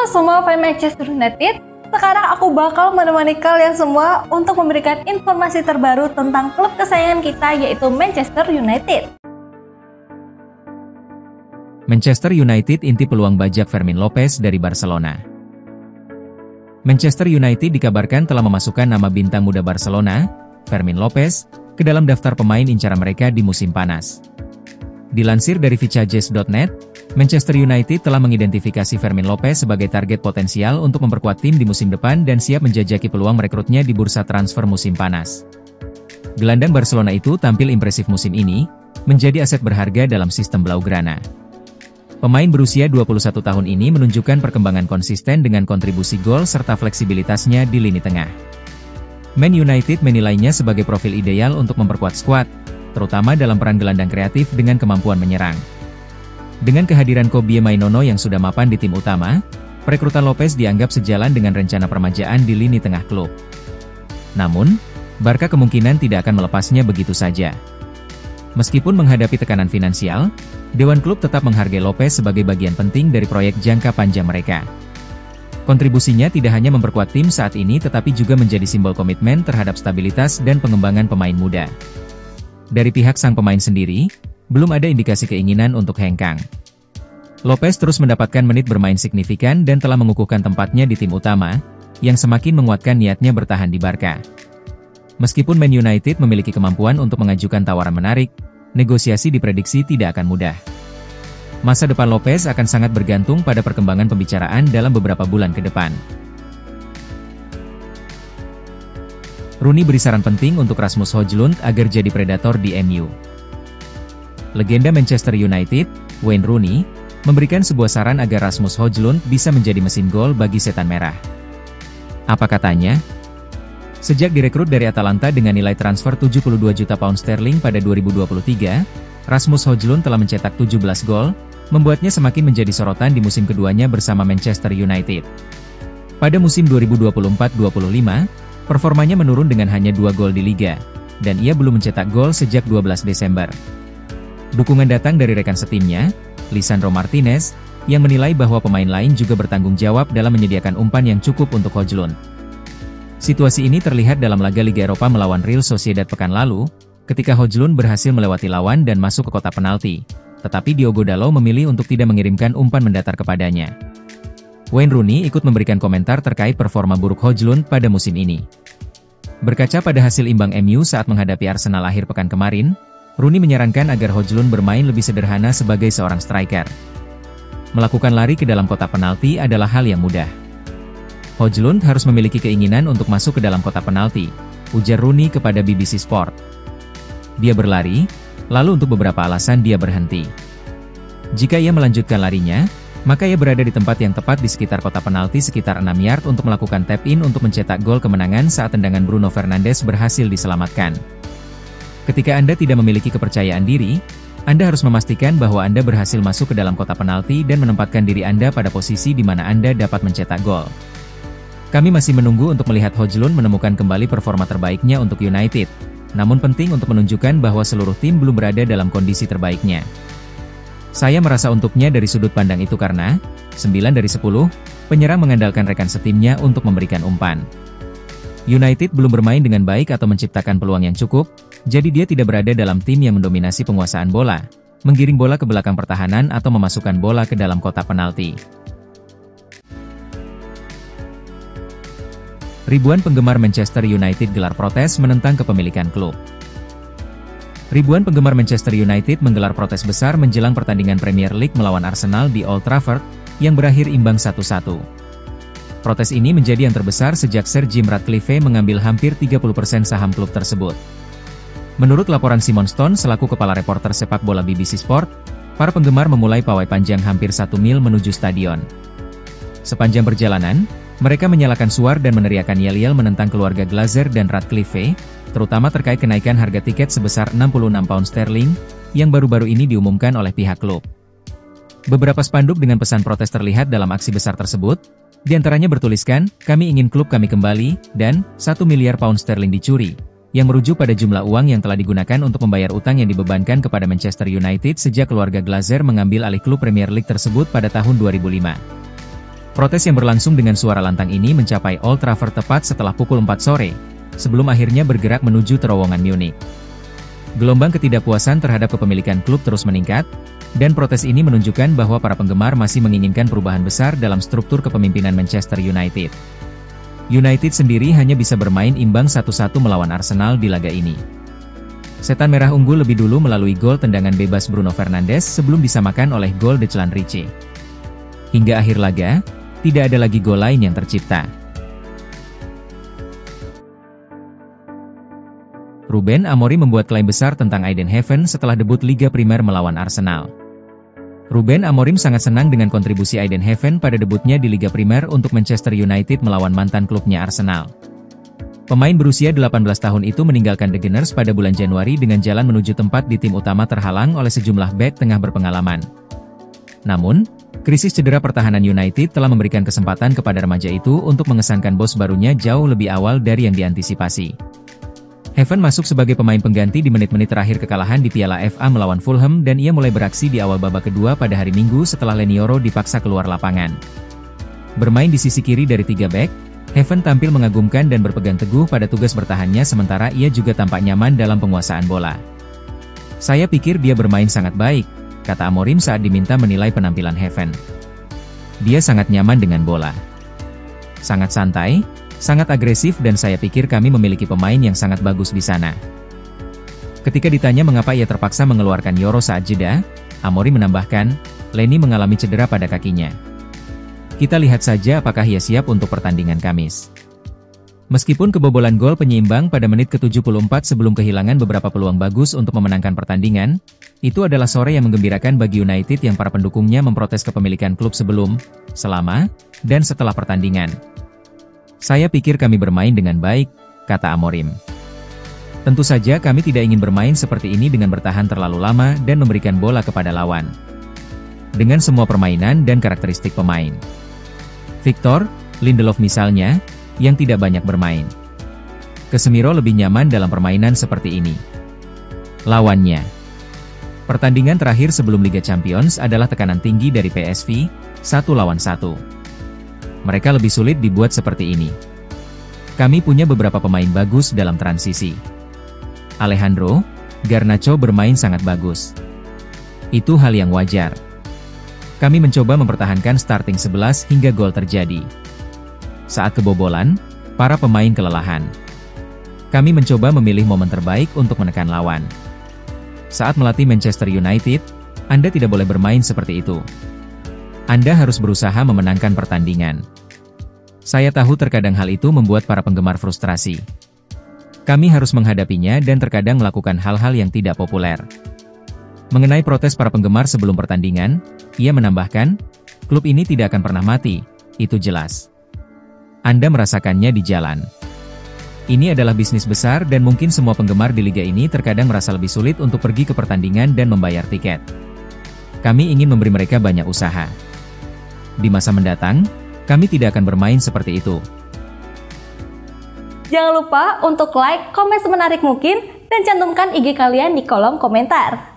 semua fans Manchester United, sekarang aku bakal menemani kalian semua untuk memberikan informasi terbaru tentang klub kesayangan kita, yaitu Manchester United. Manchester United inti peluang bajak Fermin Lopez dari Barcelona. Manchester United dikabarkan telah memasukkan nama bintang muda Barcelona, Fermin Lopez, ke dalam daftar pemain incaran mereka di musim panas. Dilansir dari Fichajes.net, Manchester United telah mengidentifikasi Fermin Lopez sebagai target potensial untuk memperkuat tim di musim depan dan siap menjajaki peluang merekrutnya di bursa transfer musim panas. Gelandang Barcelona itu tampil impresif musim ini, menjadi aset berharga dalam sistem Blaugrana. Pemain berusia 21 tahun ini menunjukkan perkembangan konsisten dengan kontribusi gol serta fleksibilitasnya di lini tengah. Man United menilainya sebagai profil ideal untuk memperkuat skuad, terutama dalam peran gelandang kreatif dengan kemampuan menyerang. Dengan kehadiran Kobbie Mainoo yang sudah mapan di tim utama, perekrutan Lopez dianggap sejalan dengan rencana permajaan di lini tengah klub. Namun, Barca kemungkinan tidak akan melepasnya begitu saja. Meskipun menghadapi tekanan finansial, Dewan Klub tetap menghargai Lopez sebagai bagian penting dari proyek jangka panjang mereka. Kontribusinya tidak hanya memperkuat tim saat ini tetapi juga menjadi simbol komitmen terhadap stabilitas dan pengembangan pemain muda. Dari pihak sang pemain sendiri, belum ada indikasi keinginan untuk hengkang. Lopez terus mendapatkan menit bermain signifikan dan telah mengukuhkan tempatnya di tim utama, yang semakin menguatkan niatnya bertahan di Barca. Meskipun Man United memiliki kemampuan untuk mengajukan tawaran menarik, negosiasi diprediksi tidak akan mudah. Masa depan Lopez akan sangat bergantung pada perkembangan pembicaraan dalam beberapa bulan ke depan. Rooney beri saran penting untuk Rasmus Højlund agar jadi predator di MU. Legenda Manchester United, Wayne Rooney, memberikan sebuah saran agar Rasmus Højlund bisa menjadi mesin gol bagi setan merah. Apa katanya? Sejak direkrut dari Atalanta dengan nilai transfer 72 juta pound sterling pada 2023, Rasmus Højlund telah mencetak 17 gol, membuatnya semakin menjadi sorotan di musim keduanya bersama Manchester United. Pada musim 2024-25, performanya menurun dengan hanya 2 gol di Liga, dan ia belum mencetak gol sejak 12 Desember. Dukungan datang dari rekan setimnya, Lisandro Martinez, yang menilai bahwa pemain lain juga bertanggung jawab dalam menyediakan umpan yang cukup untuk Højlund. Situasi ini terlihat dalam laga Liga Eropa melawan Real Sociedad pekan lalu, ketika Højlund berhasil melewati lawan dan masuk ke kotak penalti, tetapi Diogo Dalot memilih untuk tidak mengirimkan umpan mendatar kepadanya. Wayne Rooney ikut memberikan komentar terkait performa buruk Højlund pada musim ini. Berkaca pada hasil imbang MU saat menghadapi Arsenal akhir pekan kemarin, Rooney menyarankan agar Højlund bermain lebih sederhana sebagai seorang striker. Melakukan lari ke dalam kotak penalti adalah hal yang mudah. Højlund harus memiliki keinginan untuk masuk ke dalam kotak penalti, ujar Rooney kepada BBC Sport. Dia berlari, lalu untuk beberapa alasan dia berhenti. Jika ia melanjutkan larinya, maka ia berada di tempat yang tepat di sekitar kotak penalti sekitar 6 yard untuk melakukan tap-in untuk mencetak gol kemenangan saat tendangan Bruno Fernandes berhasil diselamatkan. Ketika Anda tidak memiliki kepercayaan diri, Anda harus memastikan bahwa Anda berhasil masuk ke dalam kotak penalti dan menempatkan diri Anda pada posisi di mana Anda dapat mencetak gol. Kami masih menunggu untuk melihat Højlund menemukan kembali performa terbaiknya untuk United, namun penting untuk menunjukkan bahwa seluruh tim belum berada dalam kondisi terbaiknya. Saya merasa untuknya dari sudut pandang itu karena, 9 dari 10, penyerang mengandalkan rekan setimnya untuk memberikan umpan. United belum bermain dengan baik atau menciptakan peluang yang cukup, jadi dia tidak berada dalam tim yang mendominasi penguasaan bola, menggiring bola ke belakang pertahanan atau memasukkan bola ke dalam kotak penalti. Ribuan penggemar Manchester United gelar protes menentang kepemilikan klub. Ribuan penggemar Manchester United menggelar protes besar menjelang pertandingan Premier League melawan Arsenal di Old Trafford, yang berakhir imbang 1-1. Protes ini menjadi yang terbesar sejak Sir Jim Ratcliffe mengambil hampir 30% saham klub tersebut. Menurut laporan Simon Stone selaku kepala reporter sepak bola BBC Sport, para penggemar memulai pawai panjang hampir 1 mil menuju stadion. Sepanjang perjalanan, mereka menyalakan suar dan meneriakkan yel-yel menentang keluarga Glazer dan Ratcliffe, terutama terkait kenaikan harga tiket sebesar 66 pound sterling, yang baru-baru ini diumumkan oleh pihak klub. Beberapa spanduk dengan pesan protes terlihat dalam aksi besar tersebut, di antaranya bertuliskan, "Kami ingin klub kami kembali," dan 1 miliar pound sterling dicuri, yang merujuk pada jumlah uang yang telah digunakan untuk membayar utang yang dibebankan kepada Manchester United sejak keluarga Glazer mengambil alih klub Premier League tersebut pada tahun 2005. Protes yang berlangsung dengan suara lantang ini mencapai Old Trafford tepat setelah pukul 4 sore, sebelum akhirnya bergerak menuju terowongan Munich. Gelombang ketidakpuasan terhadap kepemilikan klub terus meningkat, dan protes ini menunjukkan bahwa para penggemar masih menginginkan perubahan besar dalam struktur kepemimpinan Manchester United. United sendiri hanya bisa bermain imbang 1-1 melawan Arsenal di laga ini. Setan Merah unggul lebih dulu melalui gol tendangan bebas Bruno Fernandes sebelum disamakan oleh gol Declan Rice. Hingga akhir laga, tidak ada lagi gol lain yang tercipta. Ruben Amorim membuat klaim besar tentang Eindhoven setelah debut Liga Primer melawan Arsenal. Ruben Amorim sangat senang dengan kontribusi Eindhoven pada debutnya di Liga Primer untuk Manchester United melawan mantan klubnya Arsenal. Pemain berusia 18 tahun itu meninggalkan The Gunners pada bulan Januari dengan jalan menuju tempat di tim utama terhalang oleh sejumlah bek tengah berpengalaman. Namun, krisis cedera pertahanan United telah memberikan kesempatan kepada remaja itu untuk mengesankan bos barunya jauh lebih awal dari yang diantisipasi. Heaven masuk sebagai pemain pengganti di menit-menit terakhir kekalahan di Piala FA melawan Fulham dan ia mulai beraksi di awal babak kedua pada hari Minggu setelah Lenioro dipaksa keluar lapangan. Bermain di sisi kiri dari 3 bek, Heaven tampil mengagumkan dan berpegang teguh pada tugas bertahannya sementara ia juga tampak nyaman dalam penguasaan bola. "Saya pikir dia bermain sangat baik," kata Amorim saat diminta menilai penampilan Heaven. "Dia sangat nyaman dengan bola. Sangat santai, sangat agresif dan saya pikir kami memiliki pemain yang sangat bagus di sana." Ketika ditanya mengapa ia terpaksa mengeluarkan Yoro saat jeda, Amorim menambahkan, "Leni mengalami cedera pada kakinya. Kita lihat saja apakah ia siap untuk pertandingan Kamis." Meskipun kebobolan gol penyeimbang pada menit ke-74 sebelum kehilangan beberapa peluang bagus untuk memenangkan pertandingan, itu adalah sore yang menggembirakan bagi United yang para pendukungnya memprotes kepemilikan klub sebelum, selama, dan setelah pertandingan. "Saya pikir kami bermain dengan baik," kata Amorim. "Tentu saja kami tidak ingin bermain seperti ini dengan bertahan terlalu lama dan memberikan bola kepada lawan. Dengan semua permainan dan karakteristik pemain. Victor Lindelof misalnya, yang tidak banyak bermain. Casemiro lebih nyaman dalam permainan seperti ini." Lawannya. Pertandingan terakhir sebelum Liga Champions adalah tekanan tinggi dari PSV, 1-1. Mereka lebih sulit dibuat seperti ini. Kami punya beberapa pemain bagus dalam transisi. Alejandro Garnacho bermain sangat bagus. Itu hal yang wajar. Kami mencoba mempertahankan starting 11 hingga gol terjadi. Saat kebobolan, para pemain kelelahan. Kami mencoba memilih momen terbaik untuk menekan lawan. Saat melatih Manchester United, Anda tidak boleh bermain seperti itu. Anda harus berusaha memenangkan pertandingan. Saya tahu terkadang hal itu membuat para penggemar frustrasi. Kami harus menghadapinya dan terkadang melakukan hal-hal yang tidak populer. Mengenai protes para penggemar sebelum pertandingan, ia menambahkan, "Klub ini tidak akan pernah mati, itu jelas. Anda merasakannya di jalan. Ini adalah bisnis besar dan mungkin semua penggemar di liga ini terkadang merasa lebih sulit untuk pergi ke pertandingan dan membayar tiket. Kami ingin memberi mereka banyak usaha. Di masa mendatang, kami tidak akan bermain seperti itu." Jangan lupa untuk like, komen semenarik mungkin, dan cantumkan IG kalian di kolom komentar.